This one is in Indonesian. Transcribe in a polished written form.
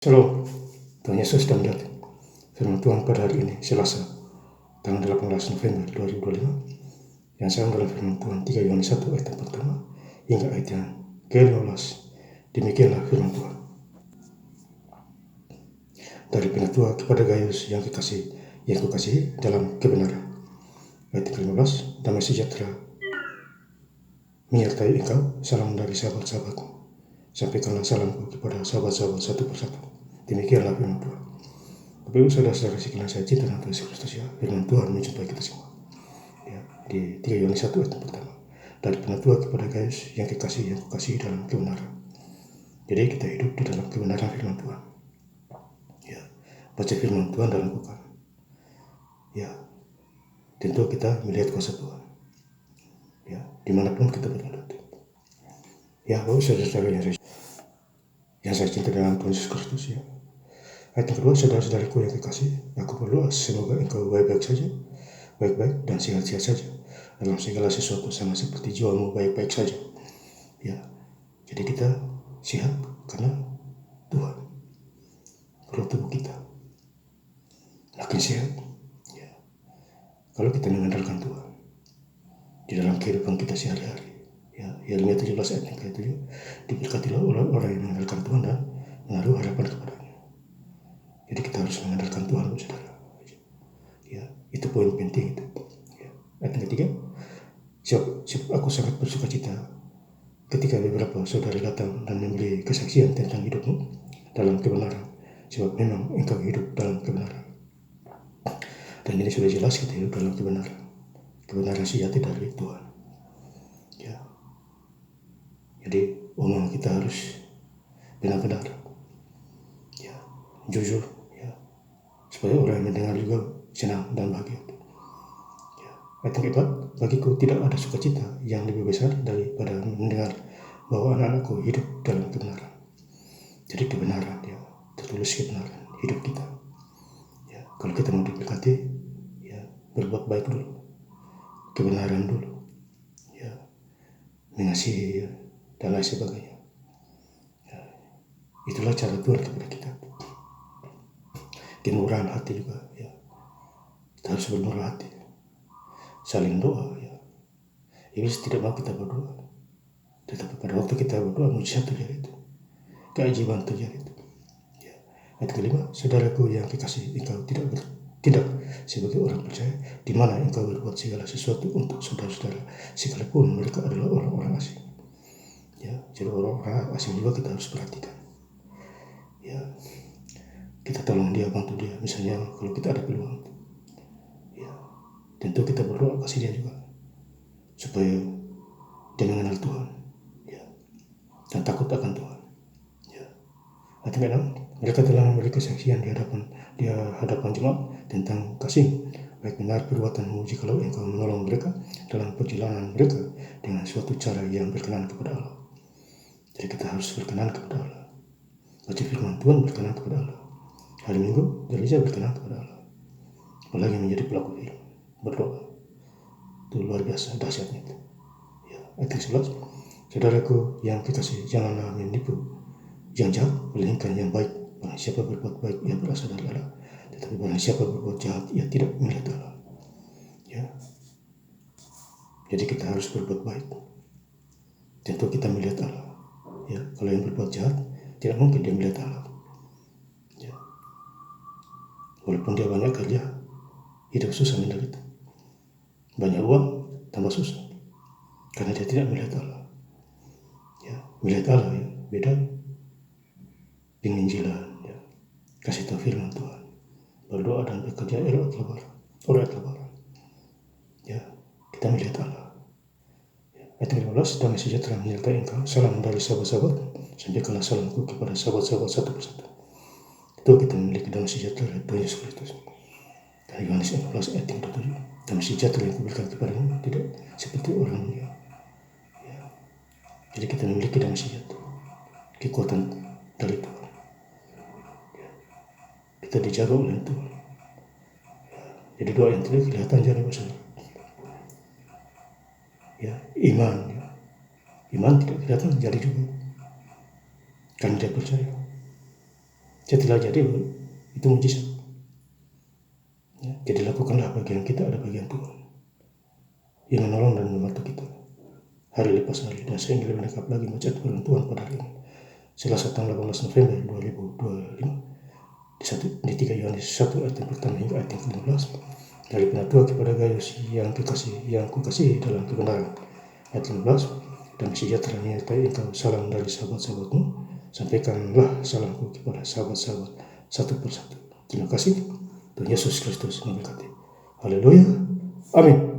Shalom, Tuhan Yesus dan berkati. Firman Tuhan pada hari ini, Selasa, tanggal 18 November 2025, yang saya dalam firman Tuhan 3 Yohanes 1 ayat yang pertama hingga ayat yang ke-15. Demikianlah firman Tuhan. Dari penatua kepada Gaius yang kukasihi dalam kebenaran. Ayat ke-15, damai sejahtera menyertai engkau, salam dari sahabat-sahabatku. Sampaikanlah salamku kepada sahabat-sahabat satu persatu. Demikianlah firman Tuhan. Bapak Ibu Saudara-saudara sekalian saya cinta dalam Tuhan Yesus Kristus, ya, firman Tuhan menjumpai kita semua. Ya, di 3 Yohanes 1 ayat yang pertama. Dari penatua kepada Gaius yang kukasihi dalam kebenaran. Jadi kita hidup di dalam kebenaran firman Tuhan. Ya, baca firman Tuhan dan lakukan. Ya, tentu kita melihat kuasa Tuhan. Ya, dimanapun kita berada. Ya, Bapak Saudara-saudara yang saya cinta dalam Tuhan Yesus Kristus, ya. Ayat yang kedua, saudara-saudariku yang kekasih, aku berdoa semoga engkau baik-baik dan sehat-sehat saja dalam segala sesuatu, sama seperti jiwamu baik-baik saja. Ya, jadi kita sehat karena Tuhan. Kalau tubuh kita makin sehat, ya, kalau kita mengandalkan Tuhan di dalam kehidupan kita sehari-hari. Ya, Yeremia 17 ayat yang ke-7, diberkatilah orang yang mengandalkan Tuhan dan menaruh harapan kepadanya. Jadi kita harus mengandalkan Tuhan, saudara. Ya, itu poin penting itu. Ya. Ayat yang ketiga, sebab aku sangat bersuka cita ketika beberapa saudara datang dan memberi kesaksian tentang hidupmu dalam kebenaran, sebab memang engkau hidup dalam kebenaran. Dan ini sudah jelas kita hidup dalam kebenaran sejati dari Tuhan. Ya. Jadi omongan kita harus benar-benar, ya, jujur, ya, supaya orang yang mendengar juga senang dan bahagia. Ya. Ayat yang keempat, bagiku tidak ada sukacita yang lebih besar daripada mendengar bahwa anak-anakku hidup dalam kebenaran. Jadi kebenaran, ya, tertulis kebenaran hidup kita. Ya, kalau kita mau diberkati, ya, berbuat baik dulu, kebenaran dulu, ya, mengasihi, ya, dan lain sebagainya. Ya, itulah cara Tuhan kepada kita. Kemurahan hati juga, ya, kita harus bermurah hati, saling doa, ya. Iblis tidak mau kita berdoa, tetapi pada waktu kita berdoa, mujizat terjadi itu, keajaiban terjadi itu. Ya. Ayat kelima, saudaraku yang kekasih, engkau tidak sebagai orang percaya, di mana engkau berbuat segala sesuatu untuk saudara-saudara, sekalipun mereka adalah orang-orang asing. Ya, jadi orang-orang asing juga kita harus perhatikan. Ya, kita tolong dia, bantu dia. Misalnya kalau kita ada peluang, ya, tentu kita berdoa kasih dia juga supaya dia mengenal Tuhan, ya, dan takut akan Tuhan. Ya. Ayat ke-6, mereka telah memberi kesaksian di hadapan jemaat tentang kasih, baik benar perbuatanmu jikalau engkau menolong mereka dalam perjalanan mereka dengan suatu cara yang berkenan kepada Allah. Jadi kita harus berkenan kepada Allah. Baca firman Tuhan berkenan kepada Allah. Hari Minggu gereja berkenan kepada Allah. Apalagi menjadi pelaku firman, berdoa, itu luar biasa dahsyatnya itu. Ya, ayat 11, saudaraku yang kekasih, janganlah menipu yang jahat, melainkan yang baik. Barang siapa berbuat baik, ia berasal dari Allah. Tetapi barang siapa berbuat jahat, ia tidak melihat Allah. Ya. Jadi kita harus berbuat baik. Tentu kita melihat Allah. Ya, kalau yang berbuat jahat, tidak mungkin dia melihat Allah. Ya. Walaupun dia banyak kerja, hidup susah menderita. Banyak uang, tambah susah. Karena dia tidak melihat Allah. Ya, melihat Allah, ya, beda penginjilan, ya, kasih tahu firman Tuhan, berdoa dan bekerja elok lebaran. Ya, kita melihat Allah. Ayat 15, damai sejahtera menyertai engkau, salam dari sahabat-sahabat, sampaikanlah salamku kepada sahabat-sahabat satu persatu. Itu kita memiliki damai sejahtera dari Tuhan Yesus Kristus. Dari Yohanes 14 ayat 37, damai sejahtera yang kuberikan kepadamu tidak seperti orang dunia. Ya. Jadi kita memiliki damai sejahtera, kekuatan dari Tuhan. Ya. Kita dijaga oleh Tuhan. Ya. Jadi doa yang tidak kelihatan jadi besar. Ya, iman, ya. Iman tidak kelihatan jadi juga, karena dia percaya. Setelah jadi itu mujizat. Ya, jadi lakukanlah bagian kita, ada bagian Tuhan yang menolong dan membantu kita hari lepas hari. Dan saya ingin lebih lengkap lagi membaca firman Tuhan pada hari ini, Selasa tanggal 18 November 2025 di 3 Yohanes 1 ayat yang pertama hingga ayat yang ke-15. Dari penatua kepada Gaius yang kukasihi dalam kebenaran. Ayat 15. Dan sejahtera menyertai engkau, salam dari sahabat-sahabatmu. Sampaikanlah salamku kepada sahabat-sahabat satu persatu. Terima kasih. Tuhan Yesus Kristus memberkati. Haleluya. Amin.